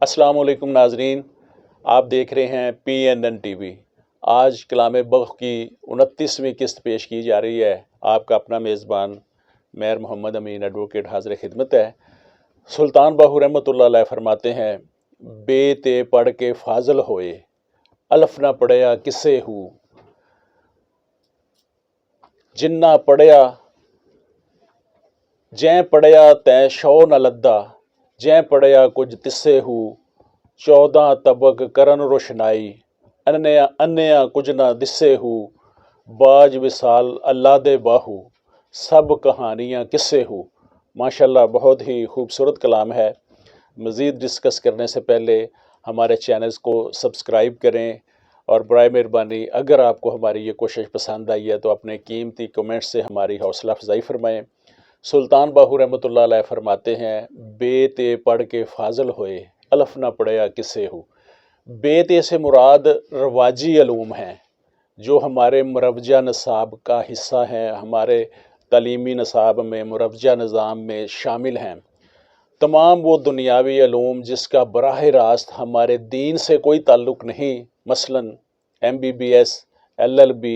السلام علیکم ناظرین، آپ دیکھ رہے ہیں PNN ٹی وی۔ آج کلام بغ کی 29ویں قسط پیش کی جا رہی ہے۔ آپ کا اپنا میزبان میر محمد امین ایڈوکیٹ حاضر خدمت ہے۔ سلطان باہو رحمۃ اللہ علیہ فرماتے ہیں، بے تے پڑھ کے فاضل ہوئے، الف نہ پڑھیا کسے ہو، جنہ پڑھیا جیں پڑھیا تیں شو نہ لدا، جیں پڑھیا کچھ تسے ہو، 14 طبق کرن روشنائی، انیا کچھ نہ دسے ہو، باج وصال اللہ دے باہو، سب کہانیاں کسے ہو۔ ماشاءاللہ بہت ہی خوبصورت کلام ہے۔ مزید ڈسکس کرنے سے پہلے ہمارے چینلز کو سبسکرائب کریں، اور برائے مہربانی اگر آپ کو ہماری یہ کوشش پسند آئی ہے تو اپنے قیمتی کمنٹ سے ہماری حوصلہ افزائی فرمائیں۔ سلطان باہو رحمۃ اللہ علیہ فرماتے ہیں، بے تے پڑھ کے فاضل ہوئے، الف نہ پڑھیا کسے ہو۔ بے تے سے مراد رواجی علوم ہیں جو ہمارے مروجہ نصاب کا حصہ ہیں، ہمارے تعلیمی نصاب میں مروجہ نظام میں شامل ہیں۔ تمام وہ دنیاوی علوم جس کا براہ راست ہمارے دین سے کوئی تعلق نہیں، مثلا MBBS، LLB،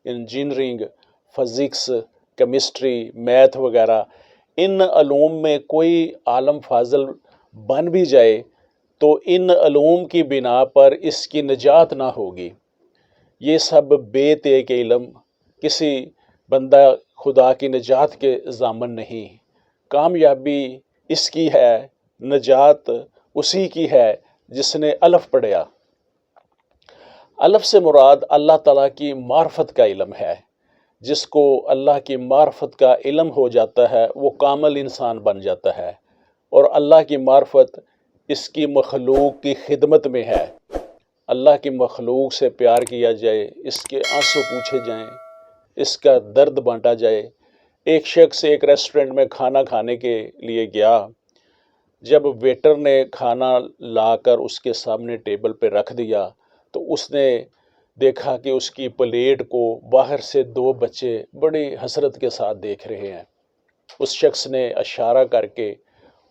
engineering, physics, chemistry, math وغیرہ، ان علوم میں کوئی عالم فاضل بن بھی جائے تو ان علوم کی بنا پر اس کی نجات نہ ہوگی۔ یہ سب بے تے کے علم کسی بندہ خدا کی نجات کے ضامن نہیں۔ کامیابی اس کی ہے، نجات اسی کی ہے جس نے الف پڑھیا۔ الف سے مراد اللہ تعالیٰ کی معرفت کا علم ہے۔ جس کو اللہ کی معرفت کا علم ہو جاتا ہے وہ کامل انسان بن جاتا ہے، اور اللہ کی معرفت اس کی مخلوق کی خدمت میں ہے۔ اللہ کی مخلوق سے پیار کیا جائے، اس کے آنسو پوچھے جائیں، اس کا درد بانٹا جائے۔ ایک شخص ایک ریسٹورنٹ میں کھانا کھانے کے لیے گیا۔ جب ویٹر نے کھانا لا کر اس کے سامنے ٹیبل پہ رکھ دیا تو اس نے دیکھا کہ اس کی پلیٹ کو باہر سے 2 بچے بڑی حسرت کے ساتھ دیکھ رہے ہیں۔ اس شخص نے اشارہ کر کے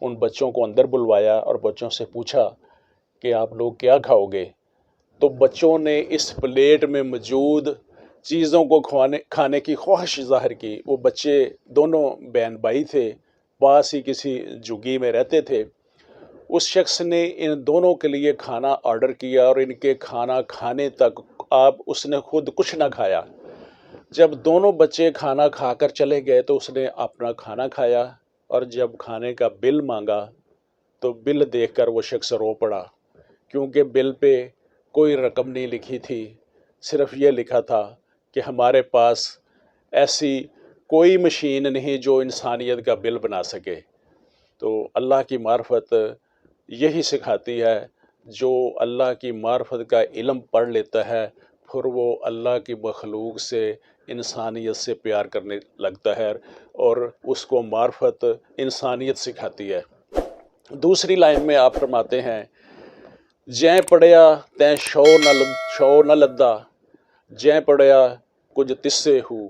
ان بچوں کو اندر بلوایا اور بچوں سے پوچھا کہ آپ لوگ کیا کھاؤ گے؟ تو بچوں نے اس پلیٹ میں موجود چیزوں کو کھانے کی خواہش ظاہر کی۔ وہ بچے دونوں بہن بھائی تھے، پاس ہی کسی جھگی میں رہتے تھے۔ اس شخص نے ان دونوں کے لیے کھانا آرڈر کیا اور ان کے کھانا کھانے تک اس نے خود کچھ نہ کھایا۔ جب دونوں بچے کھانا کھا کر چلے گئے تو اس نے اپنا کھانا کھایا، اور جب کھانے کا بل مانگا تو بل دیکھ کر وہ شخص رو پڑا، کیونکہ بل پہ کوئی رقم نہیں لکھی تھی، صرف یہ لکھا تھا کہ ہمارے پاس ایسی کوئی مشین نہیں جو انسانیت کا بل بنا سکے۔ تو اللہ کی معرفت یہی سکھاتی ہے، جو اللہ کی معرفت کا علم پڑھ لیتا ہے پھر وہ اللہ کی مخلوق سے، انسانیت سے پیار کرنے لگتا ہے، اور اس کو معرفت انسانیت سکھاتی ہے۔ دوسری لائن میں آپ فرماتے ہیں، جیں پڑھیا تیں شو نہ لدا، جیں پڑھیا کچھ تسے ہو۔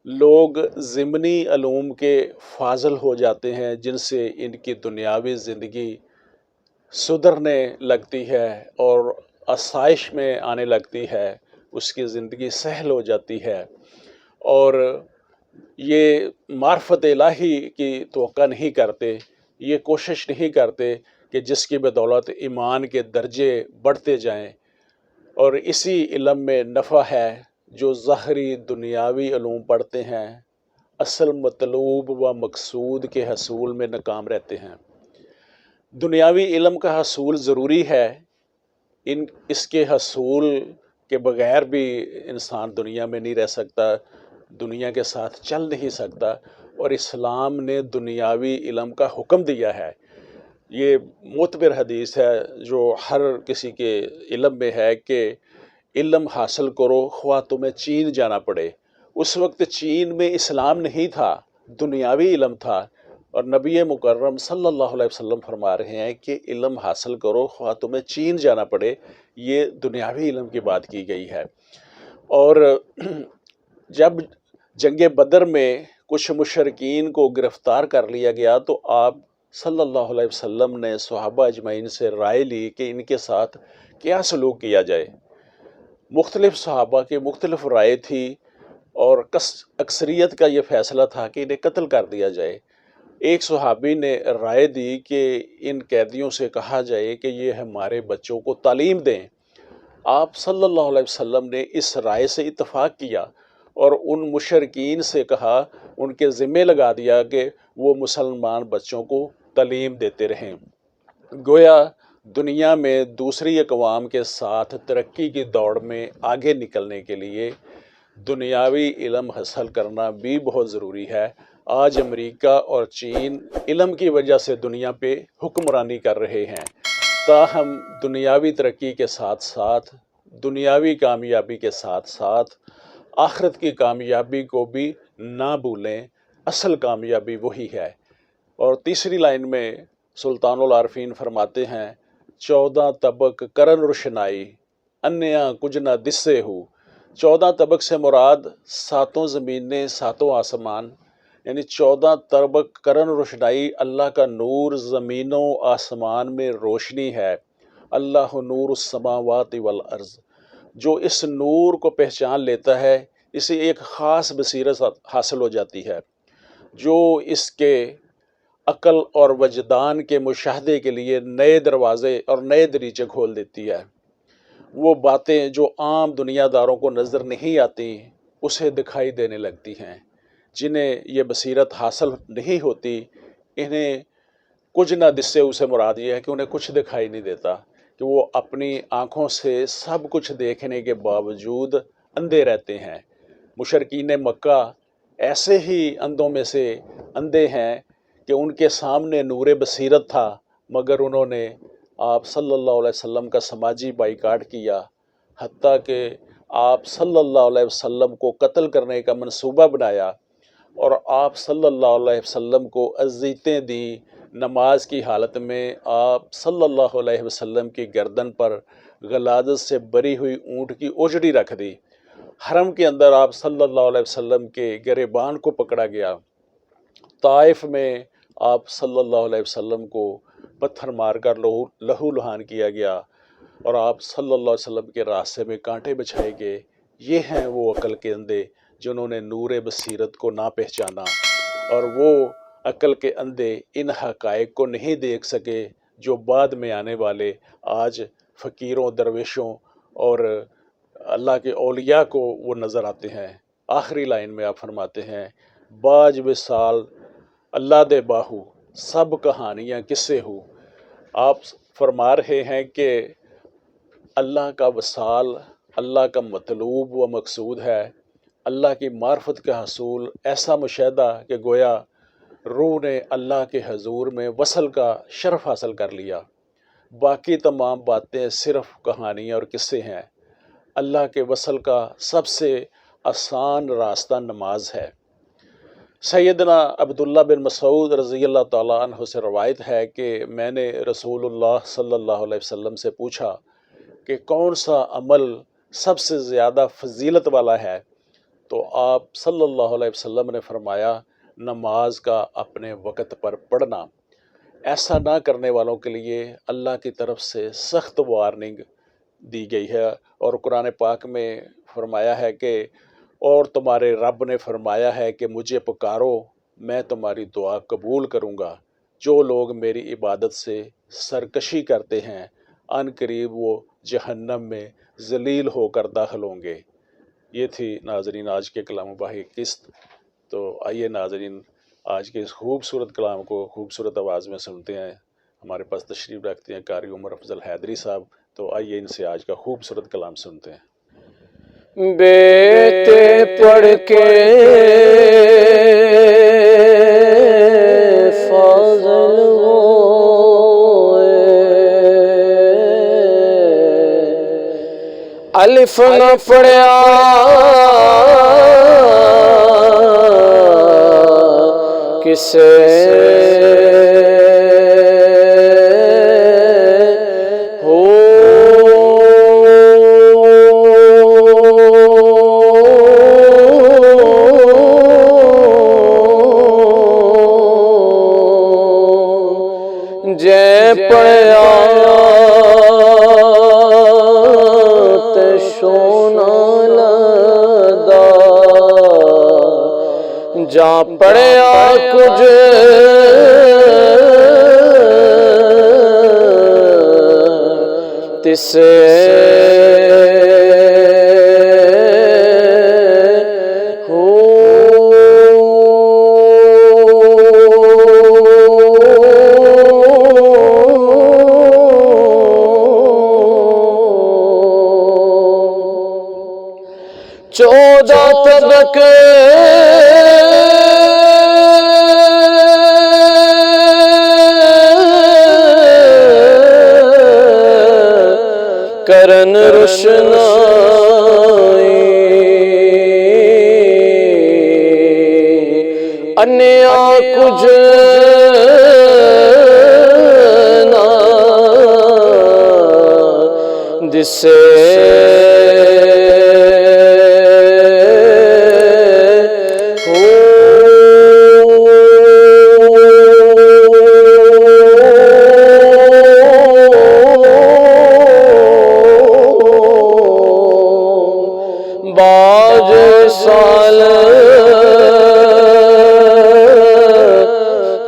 لوگ ضمنی علوم کے فاضل ہو جاتے ہیں جن سے ان کی دنیاوی زندگی سدھرنے لگتی ہے اور آسائش میں آنے لگتی ہے، اس کی زندگی سہل ہو جاتی ہے، اور یہ معرفت الہی کی توقع نہیں کرتے، یہ کوشش نہیں کرتے کہ جس کی بدولت ایمان کے درجے بڑھتے جائیں، اور اسی علم میں نفع ہے جو ظاہری دنیاوی علوم پڑھتے ہیں، اصل مطلوب و مقصود کے حصول میں ناکام رہتے ہیں۔ دنیاوی علم کا حصول ضروری ہے، اس کے حصول کے بغیر بھی انسان دنیا میں نہیں رہ سکتا، دنیا کے ساتھ چل نہیں سکتا، اور اسلام نے دنیاوی علم کا حکم دیا ہے۔ یہ معتبر حدیث ہے جو ہر کسی کے علم میں ہے کہ علم حاصل کرو خواہ تمہیں چین جانا پڑے۔ اس وقت چین میں اسلام نہیں تھا، دنیاوی علم تھا، اور نبی مکرم صلی اللہ علیہ وسلم فرما رہے ہیں کہ علم حاصل کرو خواہ تمہیں چین جانا پڑے۔ یہ دنیاوی علم کی بات کی گئی ہے۔ اور جب جنگ بدر میں کچھ مشرکین کو گرفتار کر لیا گیا تو آپ صلی اللہ علیہ وسلم نے صحابہ اجمعین سے رائے لی کہ ان کے ساتھ کیا سلوک کیا جائے۔ مختلف صحابہ کی مختلف رائے تھی اور اکثریت کا یہ فیصلہ تھا کہ انہیں قتل کر دیا جائے۔ ایک صحابی نے رائے دی کہ ان قیدیوں سے کہا جائے کہ یہ ہمارے بچوں کو تعلیم دیں۔ آپ صلی اللہ علیہ وسلم نے اس رائے سے اتفاق کیا اور ان مشرکین سے کہا، ان کے ذمہ لگا دیا کہ وہ مسلمان بچوں کو تعلیم دیتے رہیں۔ گویا دنیا میں دوسری اقوام کے ساتھ ترقی کی دوڑ میں آگے نکلنے کے لیے دنیاوی علم حاصل کرنا بھی بہت ضروری ہے۔ آج امریکہ اور چین علم کی وجہ سے دنیا پہ حکمرانی کر رہے ہیں، تاہم دنیاوی ترقی کے ساتھ ساتھ، دنیاوی کامیابی کے ساتھ ساتھ آخرت کی کامیابی کو بھی نہ بھولیں۔ اصل کامیابی وہی ہے۔ اور تیسری لائن میں سلطان العارفین فرماتے ہیں، 14 طبق کرن روشنائی انیا کچھ نہ دسے ہو۔ 14 طبق سے مراد 7 زمینیں 7 آسمان، یعنی 14 طبق کرن روشنائی، اللہ کا نور زمینوں آسمان میں روشنی ہے۔ اللہ نور السماوات والارض۔ جو اس نور کو پہچان لیتا ہے اسے ایک خاص بصیرت حاصل ہو جاتی ہے، جو اس کے عقل اور وجدان کے مشاہدے کے لیے نئے دروازے اور نئے دریچے کھول دیتی ہے۔ وہ باتیں جو عام دنیا داروں کو نظر نہیں آتی اسے دکھائی دینے لگتی ہیں۔ جنہیں یہ بصیرت حاصل نہیں ہوتی، انہیں کچھ نہ دسے اسے مراد یہ ہے کہ انہیں کچھ دکھائی نہیں دیتا، کہ وہ اپنی آنکھوں سے سب کچھ دیکھنے کے باوجود اندھے رہتے ہیں۔ مشرکین مکہ ایسے ہی اندھوں میں سے اندھے ہیں کہ ان کے سامنے نور بصیرت تھا، مگر انہوں نے آپ صلی اللہ علیہ وسلم کا سماجی بائیکاٹ کیا، حتیٰ کہ آپ صلی اللہ علیہ وسلم کو قتل کرنے کا منصوبہ بنایا اور آپ صلی اللہ علیہ وسلم کو اذیتیں دیں۔ نماز کی حالت میں آپ صلی اللہ علیہ وسلم کی گردن پر غلاظت سے بری ہوئی اونٹ کی اوجڑی رکھ دی۔ حرم کے اندر آپ صلی اللہ علیہ وسلم کے گریبان کو پکڑا گیا۔ طائف میں آپ صلی اللہ علیہ وسلم کو پتھر مار کر لہو لہان کیا گیا اور آپ صلی اللہ علیہ وسلم کے راستے میں کانٹے بچھائے گئے۔ یہ ہیں وہ عقل کے اندھے جنہوں نے نور بصیرت کو نہ پہچانا، اور وہ عقل کے اندھے ان حقائق کو نہیں دیکھ سکے جو بعد میں آنے والے آج فقیروں، درویشوں اور اللہ کے اولیاء کو وہ نظر آتے ہیں۔ آخری لائن میں آپ فرماتے ہیں، باج وصال اللہ دے باہو سب کہانیاں کس سے ہو۔ آپ فرما رہے ہیں کہ اللہ کا وصال، اللہ کا مطلوب و مقصود ہے، اللہ کی معرفت کا حصول، ایسا مشاہدہ کہ گویا روح نے اللہ کے حضور میں وصل کا شرف حاصل کر لیا۔ باقی تمام باتیں صرف کہانیاں اور قصے ہیں۔ اللہ کے وصل کا سب سے آسان راستہ نماز ہے۔ سیدنا عبداللہ بن مسعود رضی اللہ تعالیٰ عنہ سے روایت ہے کہ میں نے رسول اللہ صلی اللہ علیہ وسلم سے پوچھا کہ کون سا عمل سب سے زیادہ فضیلت والا ہے، تو آپ صلی اللہ علیہ وسلم نے فرمایا، نماز کا اپنے وقت پر پڑھنا۔ ایسا نہ کرنے والوں کے لیے اللہ کی طرف سے سخت وارننگ دی گئی ہے، اور قرآن پاک میں فرمایا ہے کہ اور تمہارے رب نے فرمایا ہے کہ مجھے پکارو میں تمہاری دعا قبول کروں گا۔ جو لوگ میری عبادت سے سرکشی کرتے ہیں ان قریب وہ جہنم میں ذلیل ہو کر داخل ہوں گے۔ یہ تھی ناظرین آج کے کلام باہ قسط۔ تو آئیے ناظرین آج کے اس خوبصورت کلام کو خوبصورت آواز میں سنتے ہیں۔ ہمارے پاس تشریف رکھتے ہیں قاری عمر افضل حیدری صاحب، تو آئیے ان سے آج کا خوبصورت کلام سنتے ہیں۔ بیتے پڑھ کے فاضل ہوئے، الف نہ پڑھیا کسے جے پڑھیا تے سونا لگدا جا پڑھیا کچھ تسے چودہ طبق کرن روشنائی انیا کچھ نہ دسے باج سال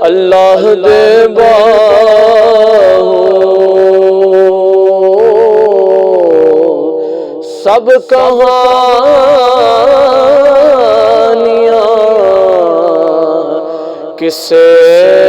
اللہ دے باہو سب کہانیاں کسے